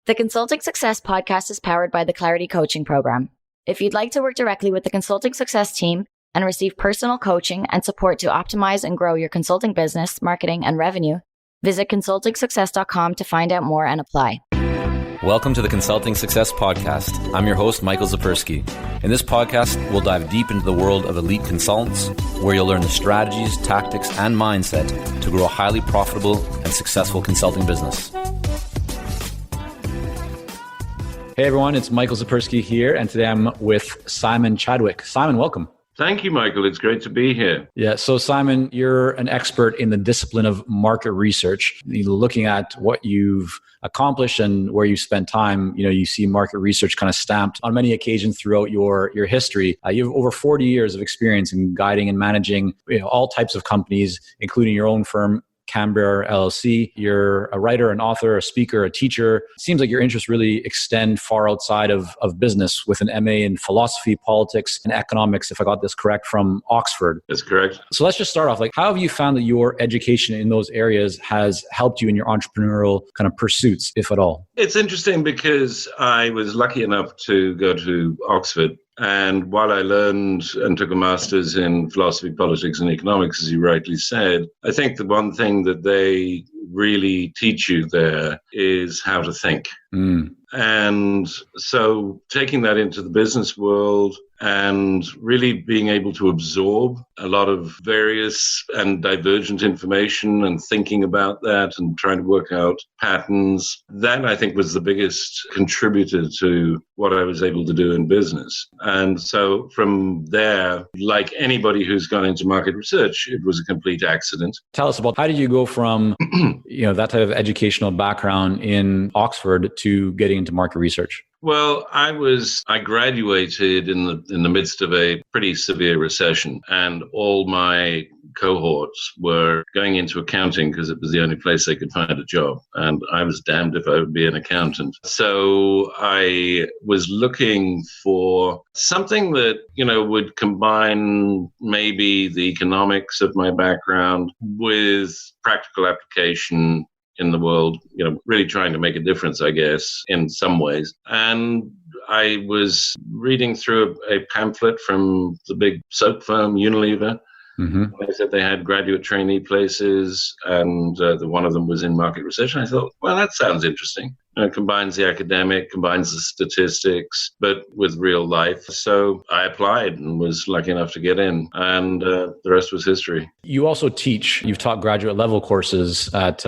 The Consulting Success podcast is powered by the Clarity Coaching Program. If you'd like to work directly with the Consulting Success team and receive personal coaching and support to optimize and grow your consulting business, marketing, and revenue, visit consultingsuccess.com to find out more and apply. Welcome to the Consulting Success Podcast. I'm your host, Michael Zapersky. In this podcast, we'll dive deep into the world of elite consultants, where you'll learn the strategies, tactics, and mindset to grow a highly profitable and successful consulting business. Hey everyone, it's Michael Zapersky here, and today I'm with Simon Chadwick. Simon, welcome. Thank you, Michael. It's great to be here. Yeah, so Simon, you're an expert in the discipline of market research. Looking at what you've accomplished and where you've spent time, you see market research kind of stamped on many occasions throughout your history. You have over 40 years of experience in guiding and managing all types of companies, including your own firm, Canberra LLC. You're a writer, an author, a speaker, a teacher. It seems like your interests really extend far outside of business, with an MA in philosophy, politics, and economics, if I got this correct, from Oxford. That's correct. So let's just start off. How have you found that your education in those areas has helped you in your entrepreneurial kind of pursuits, if at all? It's interesting because I was lucky enough to go to Oxford. And while I learned and took a master's in philosophy, politics, and economics, as you rightly said, I think the one thing that they really teach you there is how to think. And so taking that into the business world and really being able to absorb a lot of various and divergent information and thinking about that and trying to work out patterns, that I think was the biggest contributor to what I was able to do in business. And so from there, like anybody who's gone into market research, it was a complete accident. Tell us about how did you go from that type of educational background in Oxford to getting into market research? Well, I graduated in the midst of a pretty severe recession, and all my cohorts were going into accounting because it was the only place they could find a job. And I was damned if I would be an accountant. So I was looking for something that, would combine maybe the economics of my background with practical application in the world, really trying to make a difference, I guess, in some ways. And I was reading through a pamphlet from the big soap firm, Unilever. They said they had graduate trainee places, and one of them was in market research. And I thought, well, that sounds interesting. It combines the academic, combines the statistics, but with real life. So I applied and was lucky enough to get in, and the rest was history. You also teach. You've taught graduate level courses at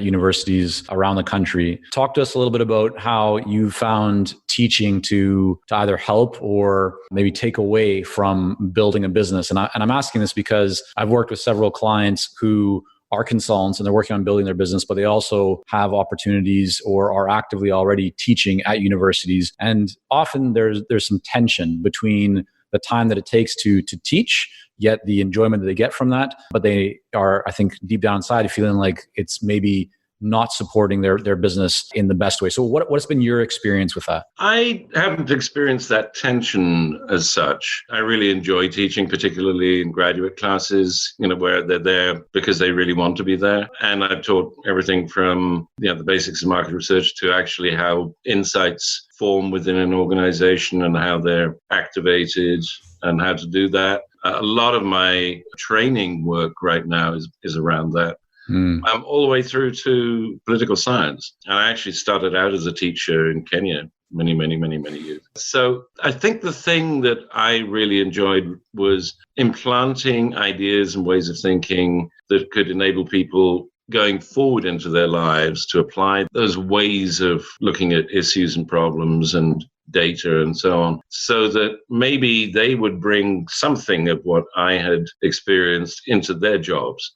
universities around the country. Talk to us a little bit about how you found teaching to either help or maybe take away from building a business. And I'm asking this because I've worked with several clients who are consultants and they're working on building their business, but they also have opportunities or are actively already teaching at universities. And often there's some tension between the time that it takes to teach, yet the enjoyment that they get from that. But they are, I think, deep down inside feeling like it's maybe not supporting their business in the best way. So what's been your experience with that? I haven't experienced that tension as such. I really enjoy teaching, particularly in graduate classes, where they're there because they really want to be there. And I've taught everything from the basics of market research to actually how insights form within an organization and how they're activated and how to do that. A lot of my training work right now is around that. All the way through to political science. And I actually started out as a teacher in Kenya many, many, many, many years. So I think the thing that I really enjoyed was implanting ideas and ways of thinking that could enable people going forward into their lives to apply those ways of looking at issues and problems and data and so on, so that maybe they would bring something of what I had experienced into their jobs.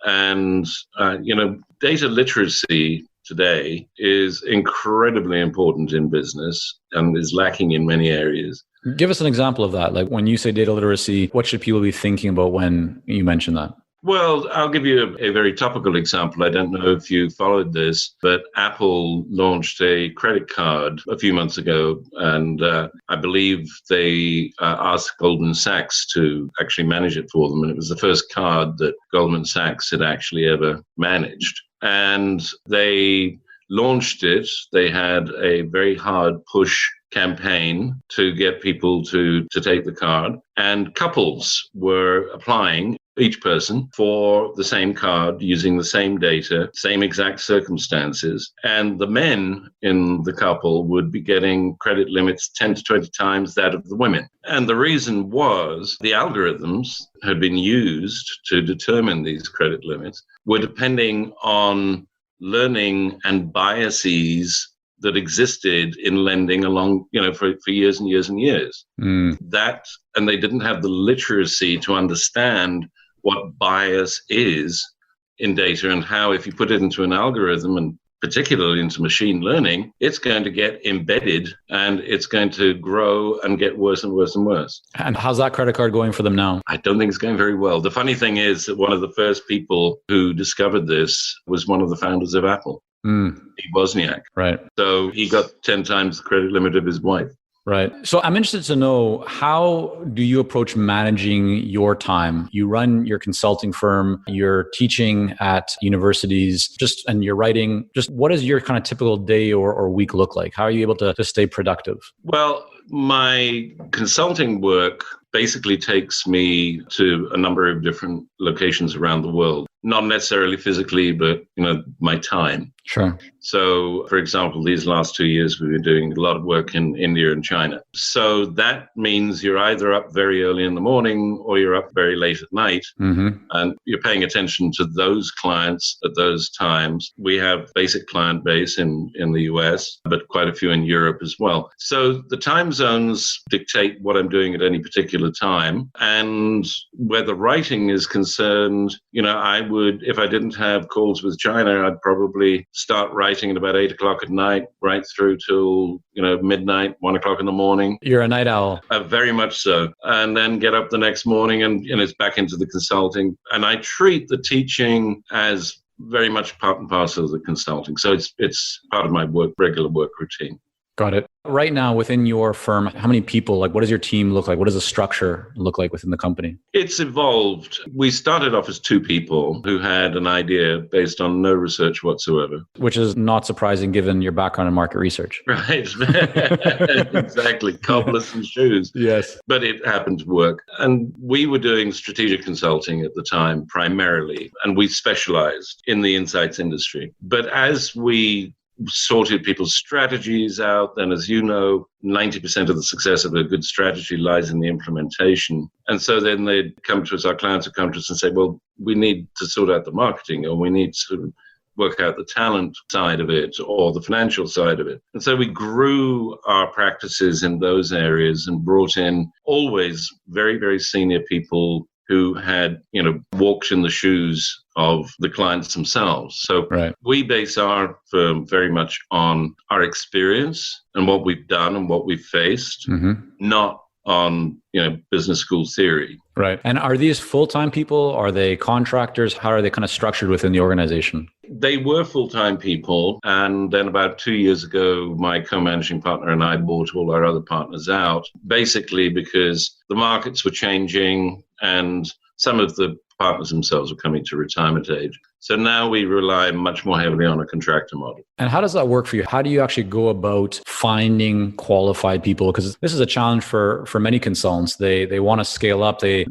And, data literacy today is incredibly important in business and is lacking in many areas. Give us an example of that. Like when you say data literacy, what should people be thinking about when you mention that? Well, I'll give you a very topical example. I don't know if you followed this, but Apple launched a credit card a few months ago, and I believe they asked Goldman Sachs to actually manage it for them. And it was the first card that Goldman Sachs had actually ever managed. And they launched it, they had a very hard push campaign to get people to take the card. And couples were applying, each person, for the same card using the same data, same exact circumstances. And the men in the couple would be getting credit limits 10 to 20 times that of the women. And the reason was the algorithms had been used to determine these credit limits were depending on learning and biases that existed in lending along, for years and years and years. That, and they didn't have the literacy to understand what bias is in data and how, if you put it into an algorithm and particularly into machine learning, it's going to get embedded and it's going to grow and get worse and worse and worse. And how's that credit card going for them now? I don't think it's going very well. The funny thing is that one of the first people who discovered this was one of the founders of Apple. Steve Wozniak. Right. So he got 10 times the credit limit of his wife. Right. So I'm interested to know, how do you approach managing your time? You run your consulting firm, you're teaching at universities, and you're writing. Just what does your kind of typical day or week look like? How are you able to stay productive? Well, my consulting work basically takes me to a number of different locations around the world. Not necessarily physically, but, my time. Sure. So, for example, these last 2 years, we've been doing a lot of work in India and China. So that means you're either up very early in the morning or you're up very late at night. And you're paying attention to those clients at those times. We have basic client base in the US, but quite a few in Europe as well. So the time zones dictate what I'm doing at any particular time. And where the writing is concerned, I would, if I didn't have calls with China, I'd probably start writing at about 8 o'clock at night, right through till, midnight, 1 o'clock in the morning. You're a night owl. Very much so. And then get up the next morning and, it's back into the consulting. And I treat the teaching as very much part and parcel of the consulting. So it's part of my regular work routine. Got it. Right now within your firm, how many people, what does your team look like? What does the structure look like within the company? It's evolved. We started off as 2 people who had an idea based on no research whatsoever. Which is not surprising given your background in market research. Right. Exactly. Cobblers and shoes. Yes. But it happened to work. And we were doing strategic consulting at the time primarily, and we specialized in the insights industry. But as we sorted people's strategies out, then, as you know, 90% of the success of a good strategy lies in the implementation. And so then they'd come to us, our clients would come to us and say, well, we need to sort out the marketing, or we need to work out the talent side of it or the financial side of it. And so we grew our practices in those areas and brought in always very, very senior people who had, walked in the shoes of the clients themselves. So We base our firm very much on our experience and what we've done and what we've faced, not on, business school theory. Right. And are these full-time people? Are they contractors? How are they kind of structured within the organization? They were full-time people. And then about 2 years ago, my co-managing partner and I bought all our other partners out, basically because the markets were changing and some of the partners themselves were coming to retirement age. So now we rely much more heavily on a contractor model. And how does that work for you? How do you actually go about finding qualified people? Because this is a challenge for many consultants. They want to scale up. They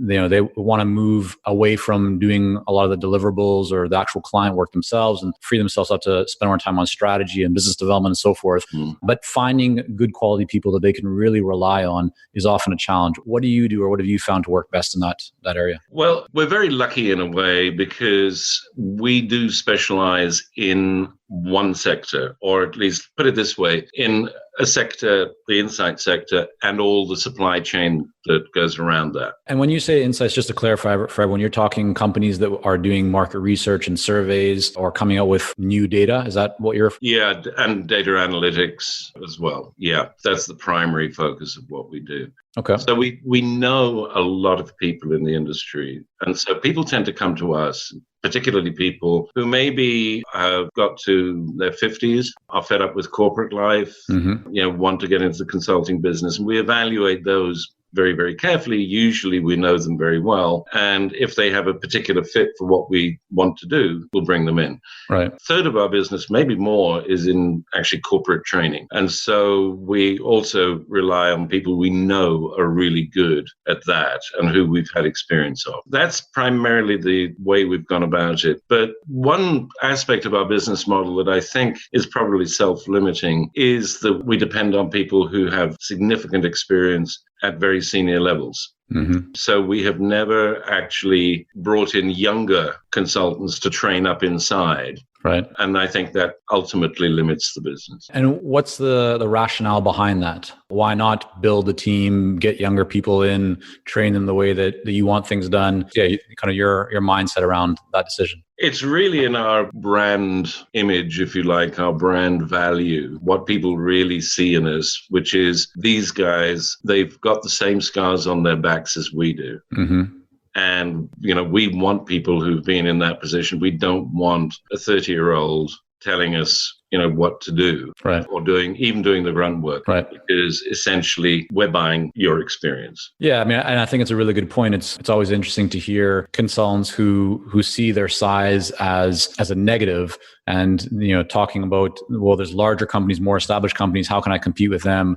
want to move away from doing a lot of the deliverables or the actual client work themselves and free themselves up to spend more time on strategy and business development and so forth. But finding good quality people that they can really rely on is often a challenge. What do you do, or what have you found to work best in that area? Well, we're very lucky in a way because we do specialize in one sector, or at least put it this way, in a sector, the insight sector, and all the supply chain that goes around that. And when you say insights, just to clarify for everyone, you're talking companies that are doing market research and surveys or coming out with new data. Is that what you're? Yeah, and data analytics as well. Yeah, that's the primary focus of what we do. Okay. So we know a lot of people in the industry. And so people tend to come to us, particularly people who maybe have got to their 50s, are fed up with corporate life, want to get into the consulting business. And we evaluate those very, very carefully. Usually we know them very well. And if they have a particular fit for what we want to do, we'll bring them in. Right. A third of our business, maybe more, is in actually corporate training. And so we also rely on people we know are really good at that and who we've had experience of. That's primarily the way we've gone about it. But one aspect of our business model that I think is probably self-limiting is that we depend on people who have significant experience at very senior levels. Mm-hmm. So we have never actually brought in younger consultants to train up inside. Right. And I think that ultimately limits the business. And what's the rationale behind that? Why not build a team, get younger people in, train them the way that you want things done? Yeah, kind of your mindset around that decision. It's really in our brand image, if you like, our brand value, what people really see in us, which is these guys, they've got the same scars on their backs as we do. Mm-hmm. And, we want people who've been in that position. We don't want a 30-year-old telling us, what to do, right, or doing the grunt work, right, because essentially we're buying your experience. Yeah, I mean, and I think it's a really good point. It's always interesting to hear consultants who see their size as a negative, and talking about, well, there's larger companies, more established companies. How can I compete with them?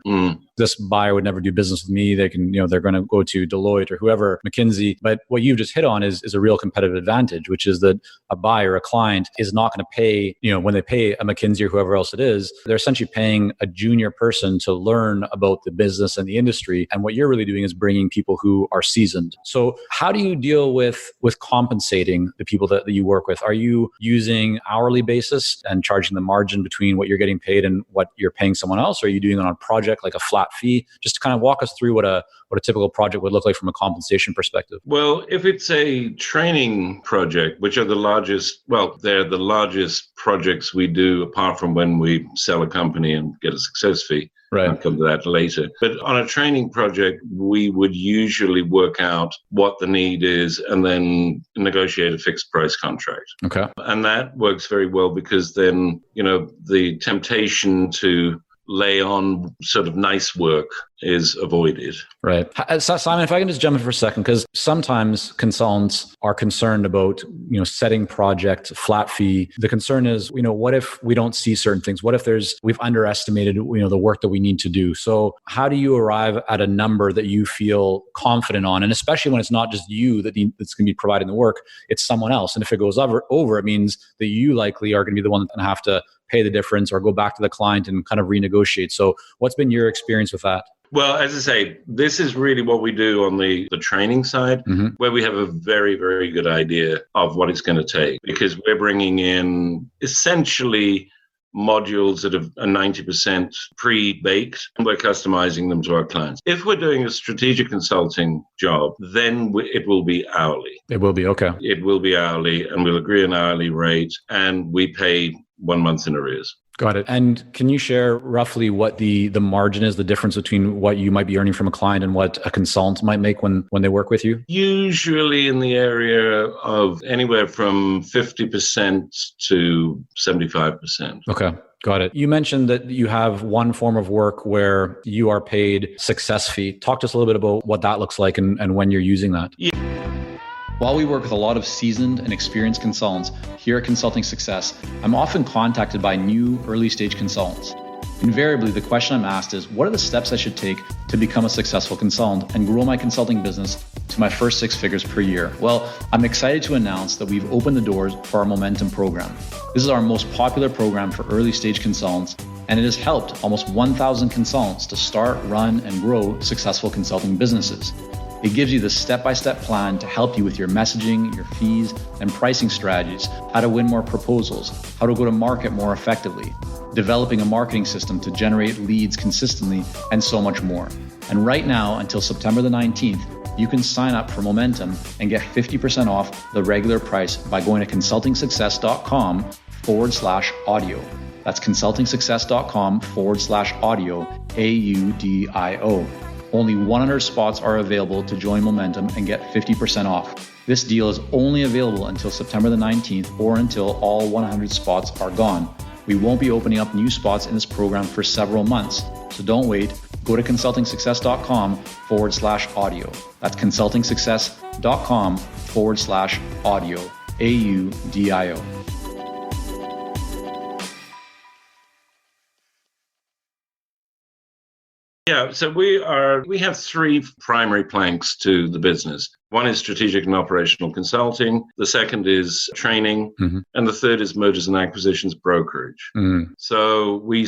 This buyer would never do business with me. They can, they're going to go to Deloitte or whoever, McKinsey. But what you've just hit on is a real competitive advantage, which is that a buyer, a client, is not going to pay. When they pay a McKinsey or whoever else it is, they're essentially paying a junior person to learn about the business and the industry. And what you're really doing is bringing people who are seasoned. So how do you deal with compensating the people that you work with? Are you using hourly basis and charging the margin between what you're getting paid and what you're paying someone else? Or are you doing it on a project, like a flat fee? Just to kind of walk us through what a typical project would look like from a compensation perspective. Well, if it's a training project, which are they're the largest projects we do apart from when we sell a company and get a success fee. Right. I'll come to that later. But on a training project, we would usually work out what the need is and then negotiate a fixed price contract. Okay. And that works very well because then, the temptation to lay on sort of nice work is avoided. Right. So, Simon, if I can just jump in for a second, because sometimes consultants are concerned about, setting project flat fee. The concern is, what if we don't see certain things? What if we've underestimated, the work that we need to do? So how do you arrive at a number that you feel confident on? And especially when it's not just you that's going to be providing the work, it's someone else. And if it goes over, it means that you likely are going to be the one that's going to have to pay the difference or go back to the client and kind of renegotiate. So what's been your experience with that? Well, as I say, this is really what we do on the training side, mm-hmm. where we have a very, very good idea of what it's going to take, because we're bringing in essentially modules that are 90% pre-baked, and we're customizing them to our clients. If we're doing a strategic consulting job, then it will be hourly. It will be, okay. It will be hourly, and we'll agree an hourly rate, and we pay 1 month in arrears. Got it. And can you share roughly what the margin is, the difference between what you might be earning from a client and what a consultant might make when they work with you? Usually in the area of anywhere from 50% to 75%. Okay. Got it. You mentioned that you have one form of work where you are paid success fee. Talk to us a little bit about what that looks like and when you're using that. Yeah. While we work with a lot of seasoned and experienced consultants here at Consulting Success, I'm often contacted by new early stage consultants. Invariably, the question I'm asked is, what are the steps I should take to become a successful consultant and grow my consulting business to my first 6 figures per year? Well, I'm excited to announce that we've opened the doors for our Momentum program. This is our most popular program for early stage consultants, and it has helped almost 1,000 consultants to start, run, and grow successful consulting businesses. It gives you the step-by-step plan to help you with your messaging, your fees, and pricing strategies, how to win more proposals, how to go to market more effectively, developing a marketing system to generate leads consistently, and so much more. And right now, until September the 19th, you can sign up for Momentum and get 50% off the regular price by going to consultingsuccess.com/audio. That's consultingsuccess.com/audio, AUDIO. Only 100 spots are available to join Momentum and get 50% off. This deal is only available until September the 19th or until all 100 spots are gone. We won't be opening up new spots in this program for several months, so don't wait. go to consultingsuccess.com/audio. That's consultingsuccess.com/audio. AUDIO. Yeah, so we have three primary planks to the business. One is strategic and operational consulting. The second is training. And the third is mergers and acquisitions brokerage. So we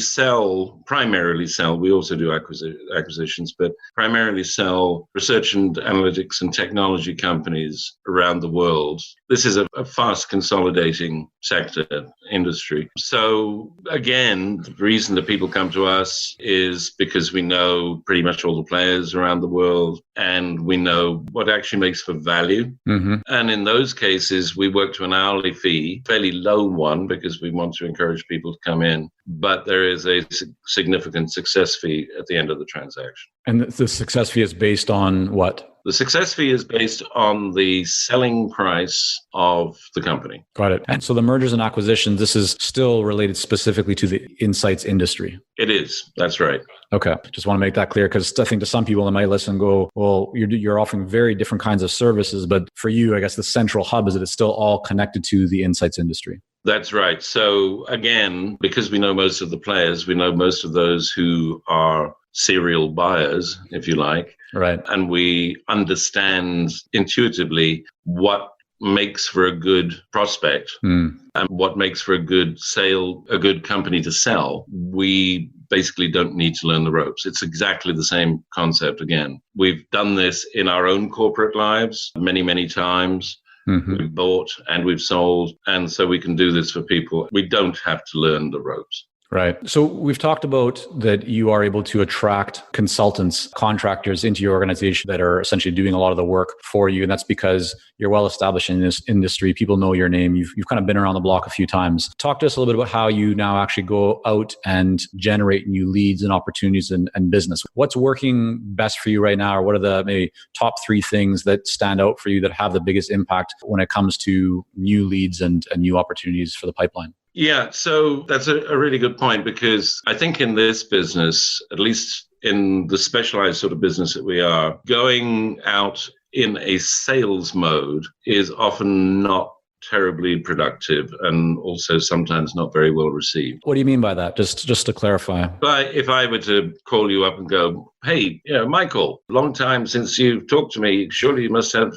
primarily sell, we also do acquisitions, but primarily sell research and analytics and technology companies around the world. This is a fast consolidating sector industry. So again, the reason that people come to us is because we know pretty much all the players around the world, and we know what actually makes for value. And in those cases, we work to an hourly fee, fairly low one, because we want to encourage people to come in. But there is a significant success fee at the end of the transaction. And the success fee is based on what? The success fee is based on the selling price of the company. Got it. And so the mergers and acquisitions, this is still related specifically to the insights industry. It is. That's right. Okay. Just want to make that clear, because I think to some people that might listen and go, well, you're offering very different kinds of services, but for you, I guess the central hub is that it's still all connected to the insights industry. That's right. So again, because we know most of the players, we know most of those who are serial buyers, if you like. Right. And we understand intuitively what makes for a good prospect and what makes for a good sale, a good company to sell. We basically don't need to learn the ropes. It's exactly the same concept again. We've done this in our own corporate lives many, many times. We've bought and we've sold. And so we can do this for people. We don't have to learn the ropes. Right. So we've talked about that you are able to attract consultants, contractors into your organization that are essentially doing a lot of the work for you. And that's because you're well established in this industry. People know your name. You've kind of been around the block a few times. Talk to us a little bit about how you now actually go out and generate new leads and opportunities and business. What's working best for you right now? Or what are the maybe top 3 things that stand out for you that have the biggest impact when it comes to new leads and new opportunities for the pipeline? Yeah, so that's a really good point, because I think in this business, at least in the specialized sort of business that we are, going out in a sales mode is often not terribly productive and also sometimes not very well received. What do you mean by that? Just to clarify. But if I were to call you up and go, hey, Michael, long time since you've talked to me, surely you must have,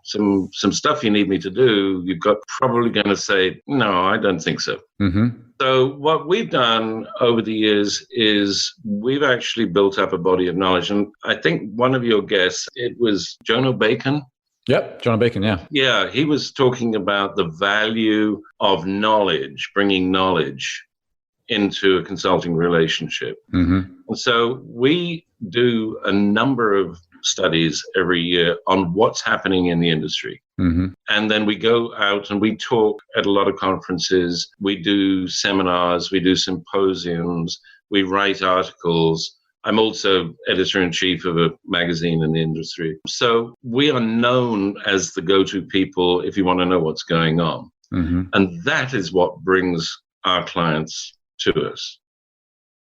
some stuff you need me to do. You've got probably going to say, no, I don't think so. So what we've done over the years is we've actually built up a body of knowledge. And I think one of your guests, it was Jonah Bacon. Yep, Jonah Bacon, yeah. Yeah, he was talking about the value of knowledge, bringing knowledge into a consulting relationship. And so we do a number of studies every year on what's happening in the industry. And then we go out and we talk at a lot of conferences. We do seminars, we do symposiums, we write articles. I'm also editor-in-chief of a magazine in the industry. So we are known as the go-to people if you want to know what's going on. And that is what brings our clients to us.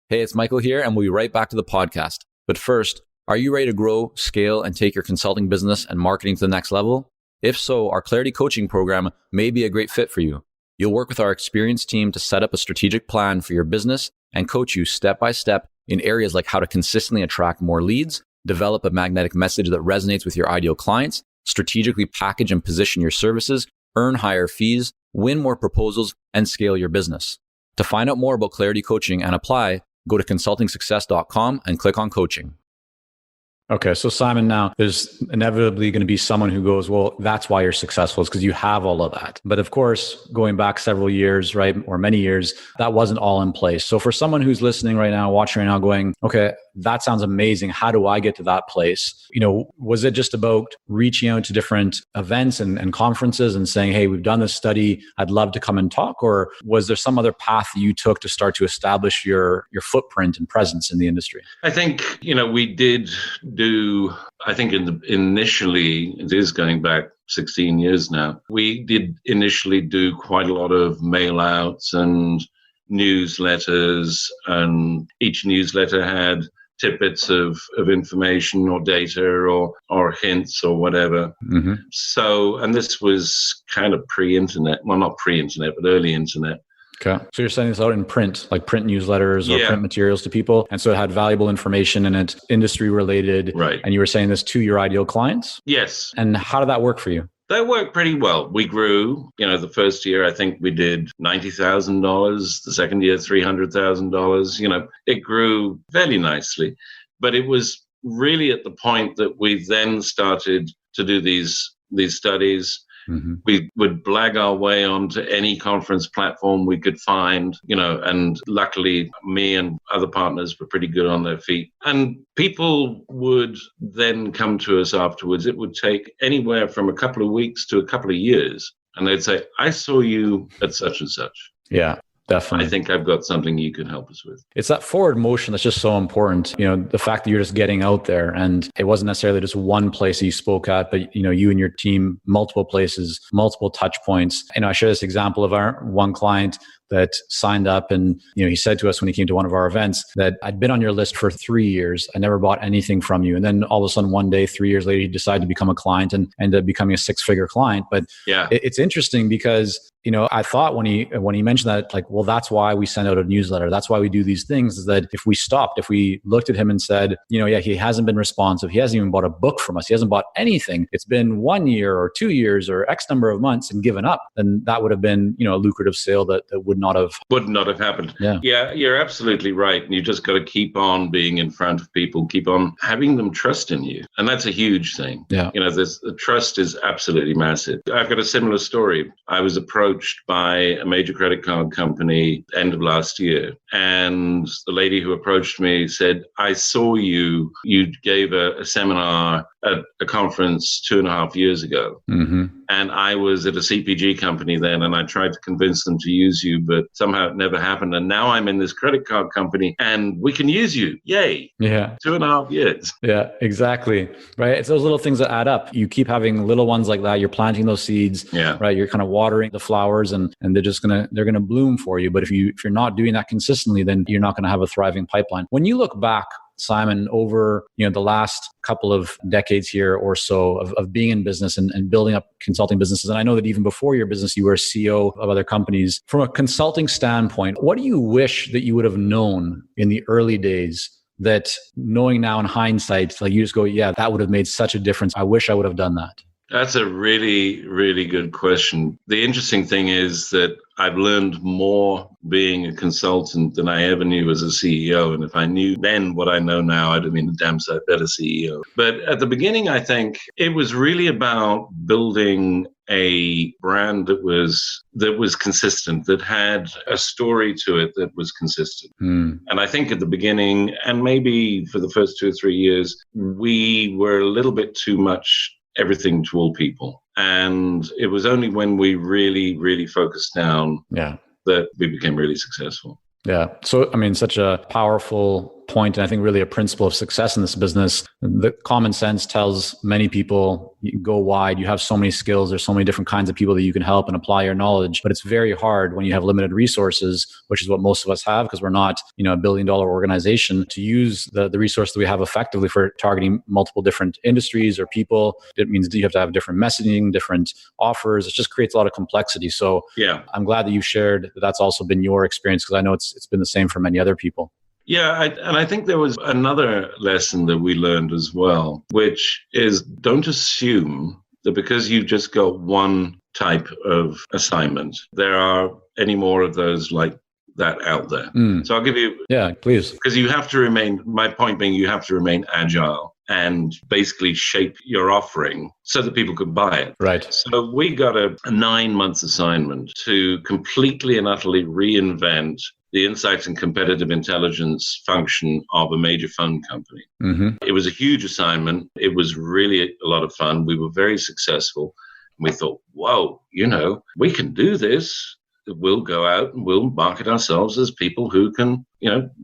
Hey, it's Michael here, and we'll be right back to the podcast. But first, are you ready to grow, scale, and take your consulting business and marketing to the next level? If so, our Clarity Coaching program may be a great fit for you. You'll work with our experienced team to set up a strategic plan for your business and coach you step by step in areas like how to consistently attract more leads, develop a magnetic message that resonates with your ideal clients, strategically package and position your services, earn higher fees, win more proposals, and scale your business. To find out more about Clarity Coaching and apply, go to consultingsuccess.com and click on coaching. Okay. So Simon, now there's inevitably going to be someone who goes, well, that's why you're successful, is because you have all of that. But of course, going back several years, right, or many years, that wasn't all in place. So for someone who's listening right now, watching right now going, okay, that sounds amazing. How do I get to that place? Was it just about reaching out to different events and conferences and saying, hey, we've done this study, I'd love to come and talk? Or was there some other path that you took to start to establish your footprint and presence in the industry? I think, we did do, I think initially, it is going back 16 years now, we did initially do quite a lot of mail outs and newsletters, and each newsletter had tidbits of information or data or hints or whatever. Mm-hmm. So, and this was kind of pre-internet, well, not pre-internet, but early internet. Okay. So you're sending this out in print, like print newsletters or Yeah. print materials to people. And so it had valuable information in it, industry related. Right. And you were saying this to your ideal clients. Yes. And how did that work for you? That worked pretty well. We grew, the first year, I think we did $90,000. The second year, $300,000. It grew fairly nicely. But it was really at the point that we then started to do these studies. Mm-hmm. We would blag our way onto any conference platform we could find, and luckily me and other partners were pretty good on their feet. And people would then come to us afterwards. It would take anywhere from a couple of weeks to a couple of years. And they'd say, I saw you at such and such. Yeah. Definitely. I think I've got something you can help us with. It's that forward motion that's just so important. The fact that you're just getting out there, and it wasn't necessarily just one place that you spoke at, but you and your team, multiple places, multiple touch points. I share this example of our one client that signed up, and he said to us when he came to one of our events that I'd been on your list for 3 years. I never bought anything from you. And then all of a sudden one day, 3 years later, he decided to become a client and ended up becoming a 6-figure client. But yeah, it's interesting because I thought when he mentioned that, like, well, that's why we send out a newsletter. That's why we do these things, is that if we looked at him and said, yeah, he hasn't been responsive. He hasn't even bought a book from us. He hasn't bought anything. It's been 1 year or 2 years or X number of months and given up. Then that would have been, a lucrative sale that would not have happened. Yeah, you're absolutely right. And you just got to keep on being in front of people, keep on having them trust in you. And that's a huge thing. Yeah. The trust is absolutely massive. I've got a similar story. I was approached by a major credit card company end of last year. And the lady who approached me said, I saw you gave a seminar at a conference 2.5 years ago. Mm-hmm. And I was at a CPG company then, and I tried to convince them to use you, but somehow it never happened. And now I'm in this credit card company and we can use you. Yay. Yeah. 2.5 years. Yeah, exactly. Right. It's those little things that add up. You keep having little ones like that. You're planting those seeds. Yeah. Right. You're kind of watering the flowers and they're gonna bloom for you. But if you're not doing that consistently, then you're not going to have a thriving pipeline. When you look back, Simon, over the last couple of decades here or so of being in business and building up consulting businesses, and I know that even before your business, you were a CEO of other companies. From a consulting standpoint, what do you wish that you would have known in the early days that, knowing now in hindsight, like you just go, yeah, that would have made such a difference. I wish I would have done that. That's a really, really good question. The interesting thing is that I've learned more being a consultant than I ever knew as a CEO. And if I knew then what I know now, I'd have been a damn sight better CEO. But at the beginning, I think it was really about building a brand that was consistent, that had a story to it that was consistent. And I think at the beginning, and maybe for the first 2 or 3 years, we were a little bit too much everything to all people. And it was only when we really, really focused down that we became really successful. Yeah. So, such a powerful point, and I think really a principle of success in this business. The common sense tells many people, you can go wide. You have so many skills. There's so many different kinds of people that you can help and apply your knowledge. But it's very hard when you have limited resources, which is what most of us have, because we're not, a $1 billion organization, to use the resource that we have effectively for targeting multiple different industries or people. It means that you have to have different messaging, different offers. It just creates a lot of complexity. So yeah, I'm glad that you shared that that's also been your experience, because I know it's been the same for many other people. Yeah, I think there was another lesson that we learned as well, which is don't assume that because you've just got one type of assignment, there are any more of those like that out there. So I'll give you... Yeah, please. Because you have to remain, my point being, you have to remain agile and basically shape your offering so that people can buy it. Right. So we got a 9-month assignment to completely and utterly reinvent the insights and competitive intelligence function of a major fund company. Mm-hmm. It was a huge assignment. It was really a lot of fun. We were very successful. We thought, whoa, we can do this. We'll go out and we'll market ourselves as people who can,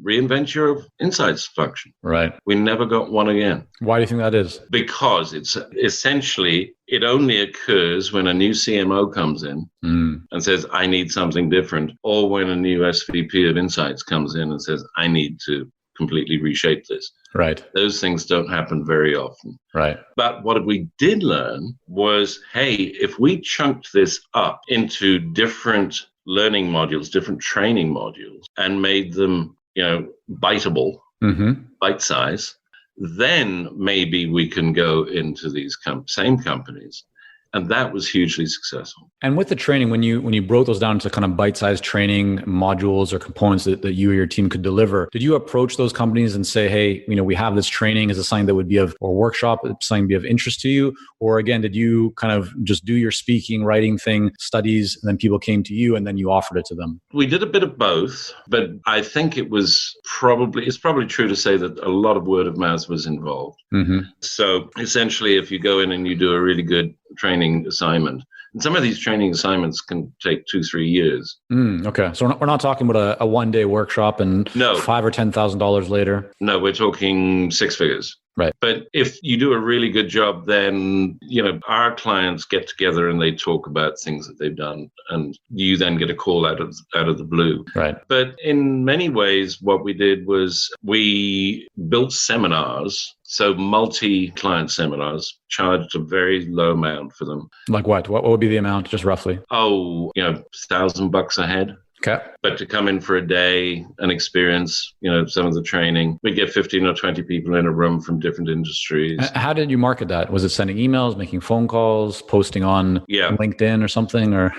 reinvent your insights function. Right. We never got one again. Why do you think that is? Because it's essentially, it only occurs when a new CMO comes in and says, I need something different, or when a new SVP of insights comes in and says, I need to completely reshape this. Right. Those things don't happen very often. Right. But what we did learn was, hey, if we chunked this up into different learning modules, different training modules, and made them, biteable, bite size, then maybe we can go into these same companies. And that was hugely successful. And with the training, when you broke those down to kind of bite-sized training modules or components that you or your team could deliver, did you approach those companies and say, hey, we have this training, is it something that would be or workshop, something be of interest to you? Or again, did you kind of just do your speaking, writing thing, studies, and then people came to you and then you offered it to them? We did a bit of both, but I think it's probably true to say that a lot of word of mouth was involved. So essentially, if you go in and you do a really good training assignment, and some of these training assignments can take 2-3 years. Okay. So we're not talking about a one-day workshop and $5,000 or $10,000 later. No, we're talking 6 figures. Right. But if you do a really good job, then, our clients get together and they talk about things that they've done, and you then get a call out of the blue. Right. But in many ways, what we did was we built seminars. So multi-client seminars, charged a very low amount for them. Like what? What would be the amount, just roughly? $1,000 a head. Okay. But to come in for a day and experience, some of the training, we get 15 or 20 people in a room from different industries. How did you market that? Was it sending emails, making phone calls, posting on LinkedIn or something, or?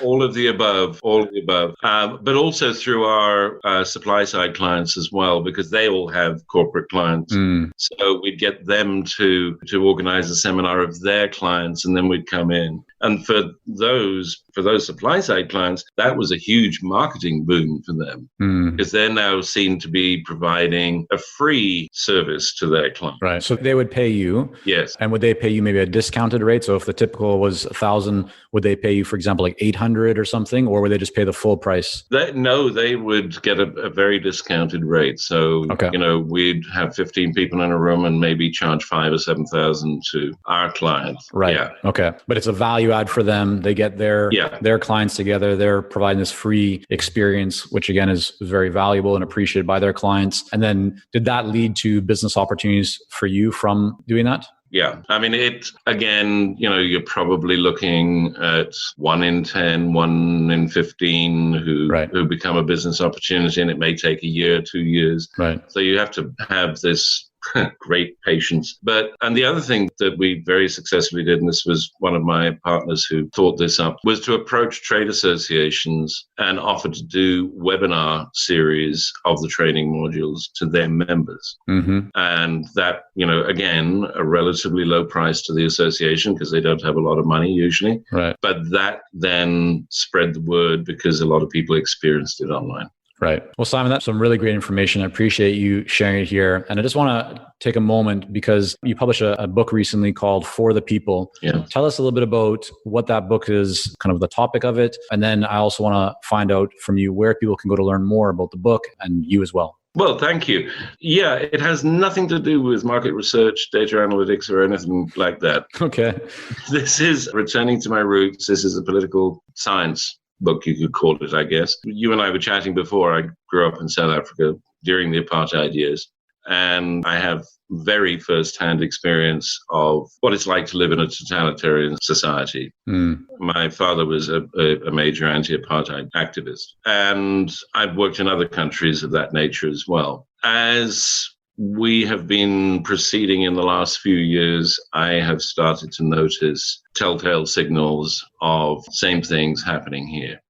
All of the above. But also through our supply side clients as well, because they all have corporate clients. So we'd get them to organize a seminar of their clients, and then we'd come in. And for those supply side clients, that was a huge marketing boom for them, because they're now seen to be providing a free service to their clients. Right. So they would pay you. Yes. And would they pay you maybe a discounted rate? So if the typical was 1,000, would they pay you, for example, like 800 or something, or would they just pay the full price? They would get a very discounted rate. So, we'd have 15 people in a room and maybe charge 5,000 or 7,000 to our clients. Right. Yeah. Okay. But it's a value add for them. They get their clients together. They're providing this free experience, which again is very valuable and appreciated by their clients. And then did that lead to business opportunities for you from doing that? Yeah. I mean, you're probably looking at 1 in 10, 1 in 15 who become a business opportunity, and it may take a year, 2 years. Right. So you have to have this great patience. And the other thing that we very successfully did, and this was one of my partners who thought this up, was to approach trade associations and offer to do webinar series of the training modules to their members. And that, again, a relatively low price to the association because they don't have a lot of money usually. Right. But that then spread the word because a lot of people experienced it online. Right. Well, Simon, that's some really great information. I appreciate you sharing it here. And I just want to take a moment because you published a book recently called For the People. Yeah. Tell us a little bit about what that book is, kind of the topic of it. And then I also want to find out from you where people can go to learn more about the book and you as well. Well, thank you. Yeah, it has nothing to do with market research, data analytics, or anything like that. Okay. This is returning to my roots. This is a political science book, you could call it, I guess. You and I were chatting before. I grew up in South Africa during the apartheid years, and I have very first-hand experience of what it's like to live in a totalitarian society. My father was a major anti-apartheid activist, and I've worked in other countries of that nature as well. As we have been proceeding in the last few years, I have started to notice telltale signals of same things happening here.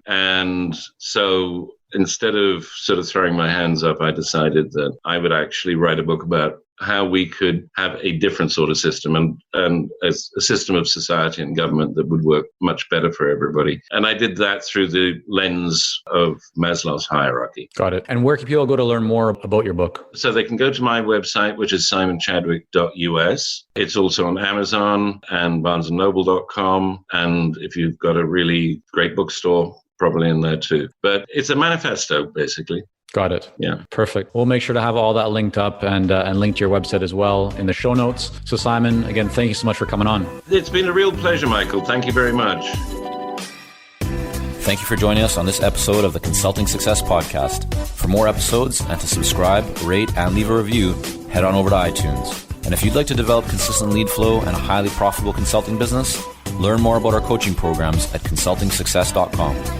And so instead of sort of throwing my hands up, I decided that I would actually write a book about how we could have a different sort of system and a system of society and government that would work much better for everybody. And I did that through the lens of Maslow's hierarchy. Got it. And where can people go to learn more about your book? So they can go to my website, which is simonchadwick.us. It's also on Amazon and barnesandnoble.com. And if you've got a really great bookstore, probably in there too. But it's a manifesto, basically. Got it. Yeah. Perfect. We'll make sure to have all that linked up and link to your website as well in the show notes. So Simon, again, thank you so much for coming on. It's been a real pleasure, Michael. Thank you very much. Thank you for joining us on this episode of the Consulting Success Podcast. For more episodes and to subscribe, rate, and leave a review, head on over to iTunes. And if you'd like to develop consistent lead flow and a highly profitable consulting business, learn more about our coaching programs at consultingsuccess.com.